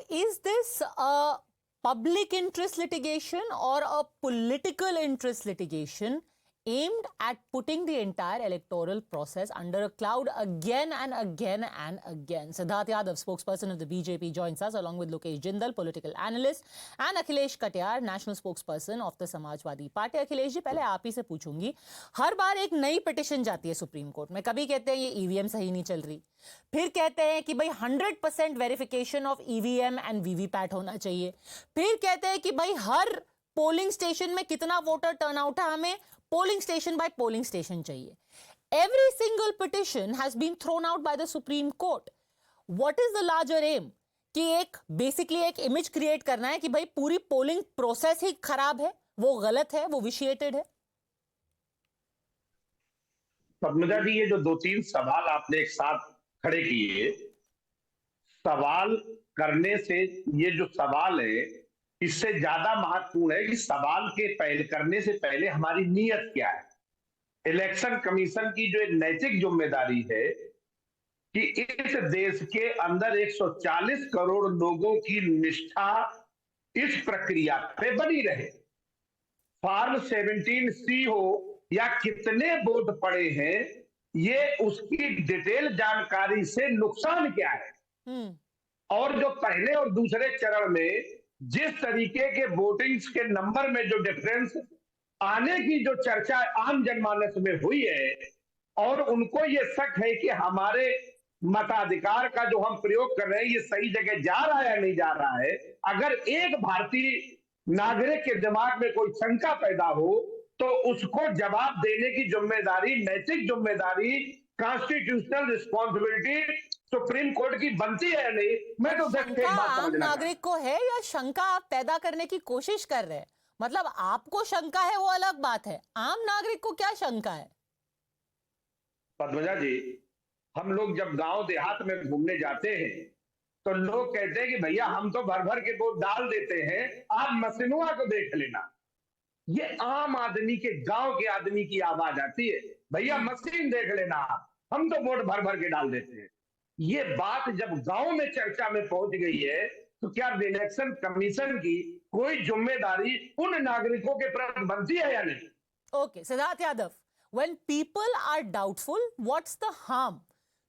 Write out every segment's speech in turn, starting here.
is this a public interest litigation or a political interest litigation aimed at putting the entire electoral process under a cloud again and again and again? Siddharth Yadav, spokesperson of the BJP, joins us along with Lokesh Jindal, political analyst, and Akhilesh Katiyar, national spokesperson of the Samajwadi Party. Akhilesh ji, पहले आप ही से पूछूंगी, हर बार एक नई petition जाती है supreme court में। कभी कहते हैं ये ईवीएम सही नहीं चल रही, फिर कहते हैं कि भाई 100% verification of EVM and VVPAT होना चाहिए, फिर कहते हैं कि भाई हर पोलिंग स्टेशन में कितना वोटर टर्नआउट है, हमें polling station by polling station चाहिए. Every single petition has been thrown out by the Supreme Court. What is the larger aim? कि एक basically एक image create करना है कि भाई पूरी polling process ही खराब है, वो गलत है, वो vitiated है. पद्मजा जी, ये जो दो तीन सवाल आपने एक साथ खड़े किए, सवाल करने से ये जो सवाल है इससे ज्यादा महत्वपूर्ण है कि सवाल के पहले करने से पहले हमारी नीयत क्या है। इलेक्शन कमीशन की जो एक नैतिक जिम्मेदारी है कि इस देश के अंदर 140 करोड़ लोगों की निष्ठा इस प्रक्रिया पे बनी रहे। फॉर्म 17C हो या कितने वोट पड़े हैं, ये उसकी डिटेल जानकारी से नुकसान क्या है। और जो पहले और दूसरे चरण में जिस तरीके के वोटिंग्स के नंबर में जो डिफरेंस आने की जो चर्चा आम जनमानस में हुई है, और उनको ये शक है कि हमारे मताधिकार का जो हम प्रयोग कर रहे हैं ये सही जगह जा रहा है या नहीं जा रहा है। अगर एक भारतीय नागरिक के दिमाग में कोई शंका पैदा हो तो उसको जवाब देने की जिम्मेदारी, नैतिक जिम्मेदारी, कॉन्स्टिट्यूशनल रिस्पॉन्सिबिलिटी सुप्रीम कोर्ट की बनती है या नहीं। मैं तो शंका आम नागरिक को है या शंका आप पैदा करने की कोशिश कर रहे हैं? मतलब आपको शंका है वो अलग बात है, आम नागरिक को क्या शंका है? पद्मजा जी, हम लोग जब गांव देहात में घूमने जाते हैं तो लोग कहते हैं कि भैया हम तो भर भर के वोट डाल देते हैं, आप मशीनुआ को देख लेना। ये आम आदमी के, गांव के आदमी की आवाज आती है, भैया मशीन देख लेना, हम तो वोट भर भर के डाल देते हैं। ये बात जब गांव में चर्चा में पहुंच गई है तो क्या इलेक्शन कमीशन की कोई जिम्मेदारी उन नागरिकों के प्रति बनती है या नहीं? Okay, Siddharth Yadav, when people are doubtful, what's the harm?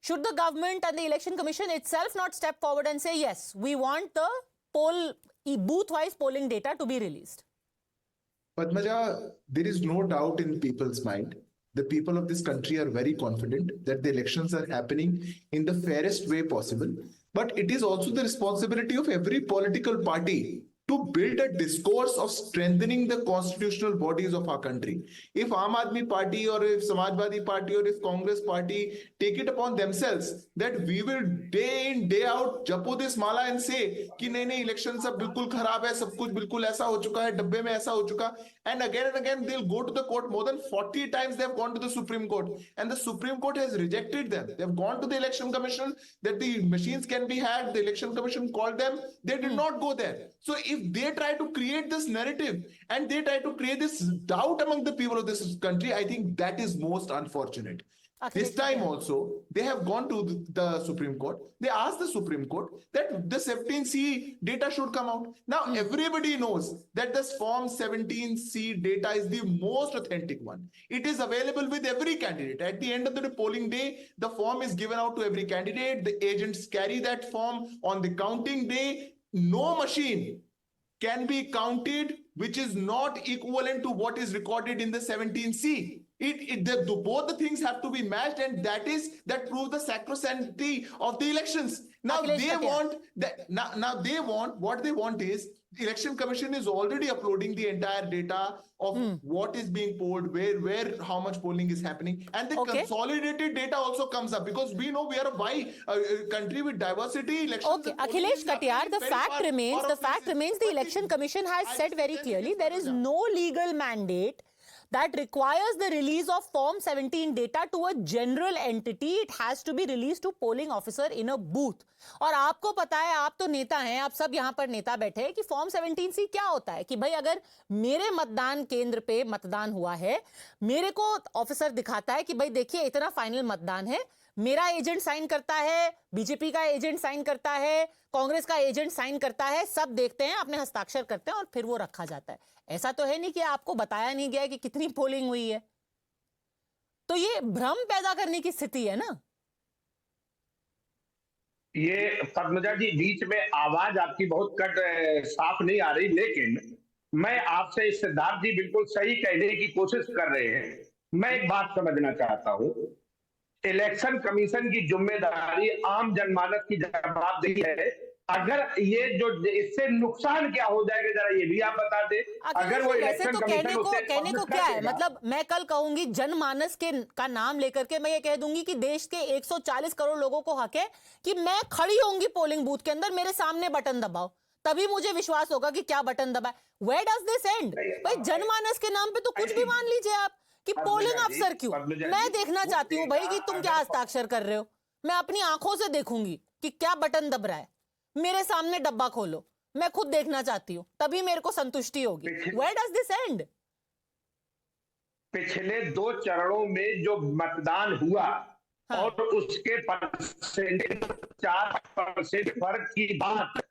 Should the government and the election commission itself not step forward and say, yes, we want the booth-wise polling data to be released? Padmaja, there is no doubt in people's mind. The people of this country are very confident that the elections are happening in the fairest way possible. But it is also the responsibility of every political party to build a discourse of strengthening the constitutional bodies of our country. If Aam Aadmi Party or if Samajwadi Party or if Congress Party take it upon themselves that we will day in day out japo this mala and say कि नहीं election सब बिल्कुल खराब है, सब कुछ बिल्कुल ऐसा हो चुका है, डब्बे में ऐसा हो चुका, and again they'll go to the court. More than 40 times they have gone to the Supreme Court and the Supreme Court has rejected them. They have gone to the Election Commission that the machines can be had. The Election Commission called them. They did not go there. So if they try to create this narrative and they try to create this doubt among the people of this country, I think that is most unfortunate. This time also, they have gone to the Supreme Court. They asked the Supreme Court that the 17C data should come out. Now, everybody knows that this Form 17C data is the most authentic one. It is available with every candidate. At the end of the polling day, the form is given out to every candidate. The agents carry that form on the counting day. No machine can be counted which is not equivalent to what is recorded in the 17C. Both the things have to be matched, and that proves the sacrosanctity of the elections. Now they want that. Now they want, what they want is, the Election Commission is already uploading the entire data of what is being polled, where how much polling is happening, and the consolidated data also comes up, because we know we are a country with diversity. Elections. Okay, Akhilesh Katiyar, the fact remains the Election Commission has said very clearly there is no legal mandate that requires the release of Form 17 data to a general entity. It has to be released to polling officer in a booth. और आपको पता है, आप तो नेता हैं, आप सब यहाँ पर नेता बैठे हैं, कि फॉर्म 17C क्या होता है कि भाई अगर मेरे मतदान केंद्र पे मतदान हुआ है, मेरे को ऑफिसर दिखाता है कि भाई देखिए इतना फाइनल मतदान है, मेरा एजेंट साइन करता है, बीजेपी का एजेंट साइन करता है, कांग्रेस का एजेंट साइन करता है, सब देखते हैं, अपने हस्ताक्षर करते हैं और फिर वो रखा जाता है। ऐसा तो है नहीं कि आपको बताया नहीं गया कि कितनी पोलिंग हुई है। तो ये भ्रम पैदा करने की स्थिति है ना। ये पद्मजा जी, बीच में आवाज आपकी बहुत कट साफ नहीं आ रही, लेकिन मैं आपसे सिद्धार्थ जी बिल्कुल सही कहने की कोशिश कर रहे हैं। मैं एक बात समझना चाहता हूं, इलेक्शन कमीशन की जिम्मेदारी आम जनमानस की जवाबदेही है। अगर ये जो इससे नुकसान क्या हो जाएगा जरा ये भी आप बता दें। अगर वो वैसे इलेक्शन तो कमीशन कहने को क्या है, मतलब मैं कल कहूंगी जनमानस के का नाम लेकर के मैं ये कह दूंगी कि देश के 140 करोड़ लोगों को हक है कि मैं खड़ी होंगी पोलिंग बूथ के अंदर, मेरे सामने बटन दबाओ, तभी मुझे विश्वास होगा कि क्या बटन दबाए। Where does this end? भाई जनमानस के नाम पे तो कुछ भी मान लीजिए आप कि पोलिंग अफसर क्यों? मैं देखना चाहती हूँ भाई कि तुम क्या हस्ताक्षर कर रहे हो। मैं अपनी आंखों से देखूंगी कि क्या बटन दब रहा है। मेरे सामने डब्बा खोलो, मैं खुद देखना चाहती हूँ, तभी मेरे को संतुष्टि होगी। Where does this end? पिछले 2 चरणों में जो मतदान हुआ, हाँ। और उसके परसेंटेज 4% फर्क की बात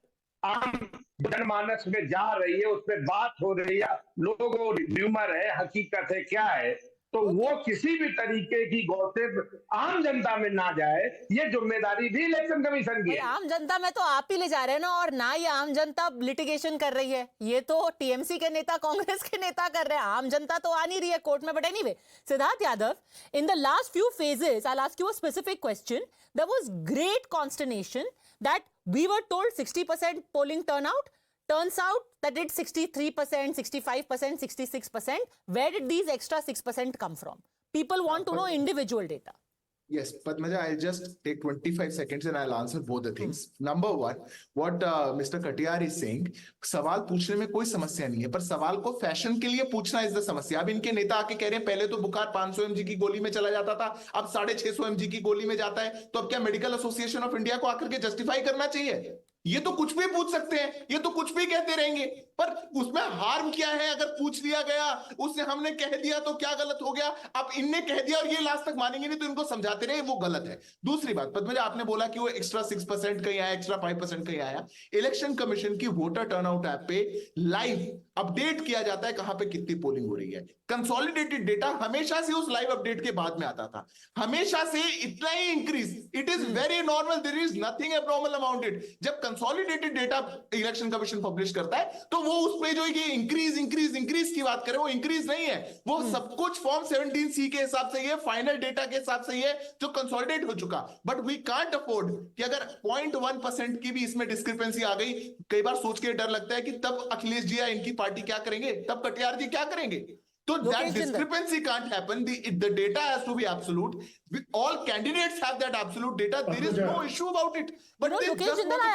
आम जनमानस में जा रही है, उस पर बात हो रही है, लोगों र्यूमर है, हकीकत है, क्या है, तो वो किसी भी तरीके की गॉसिप आम जनता में ना जाए, ये जिम्मेदारी भी इलेक्शन कमीशन की है। आम जनता में तो आप ही ले जा रहे हैं ना, और ना ये आम जनता लिटिगेशन कर रही है, ये तो टीएमसी के नेता, कांग्रेस के नेता कर रहे हैं। आम जनता तो आ नहीं रही है कोर्ट में। But anyway, Siddharth Yadav, in the last few phases, I'll ask you a specific question. There was great consternation that we were told 60% polling turnout. Turns out that it's 63%, 65%, 66%. Where did these extra 6% come from? People want to know individual data. Yes, Padmaja, I'll just take 25 seconds and I'll answer both the things. Number one, what Mr. Katiyar is saying, सवाल पूछने में कोई समस्या नहीं है, पर सवाल को फैशन के लिए पूछना इज द समस्या। अब इनके नेता आके कह रहे हैं पहले तो बुखार 500 mg की गोली में चला जाता था, अब 650 mg की गोली में जाता है, तो अब क्या मेडिकल एसोसिएशन ऑफ इंडिया को आकर के जस्टिफाई करना चाहिए? ये तो कुछ भी पूछ सकते हैं, ये तो कुछ भी कहते रहेंगे, पर उसमें हार्म क्या है? अगर पूछ लिया गया, उससे हमने कह दिया तो क्या गलत हो गया? अब इनने कह दिया और ये लास्ट तक मानेंगे नहीं, तो इनको समझाते रहे, वो गलत है। दूसरी बात, पद्मजा, आपने बोला कि वो एक्स्ट्रा 6% कहीं आया, एक्स्ट्रा 5% कहीं आया। इलेक्शन कमीशन की वोटर टर्नआउट ऐप पे लाइव अपडेट किया जाता है कहां पे कितनी पोलिंग हो रही है। कंसोलिडेटेड डेटा हमेशा से उस लाइव अपडेट के बाद में आता था, हमेशा से इतना ही increase. It is very normal, there is nothing abnormal about it. जब consolidated data election commission publish करता है तो वो उस पे जो ये इंक्रीज की बात करें, वो इंक्रीज नहीं है, वो सब कुछ फॉर्म 17C के हिसाब से, ये फाइनल डेटा के हिसाब से ये जो कंसोलिडेट हो चुका। बट वी कांट अफोर्ड कि अगर 0.1% की भी इसमें डिस्क्रिपेंसी आ गई, कई बार सोच के डर लगता है कि तब अखिलेश जी या इनकी पार्टी क्या करेंगे, तब कटियार जी क्या करेंगे? So that discrepancy can't happen. The data has to be absolute. All candidates have that absolute data. There is no issue about it. But they just want to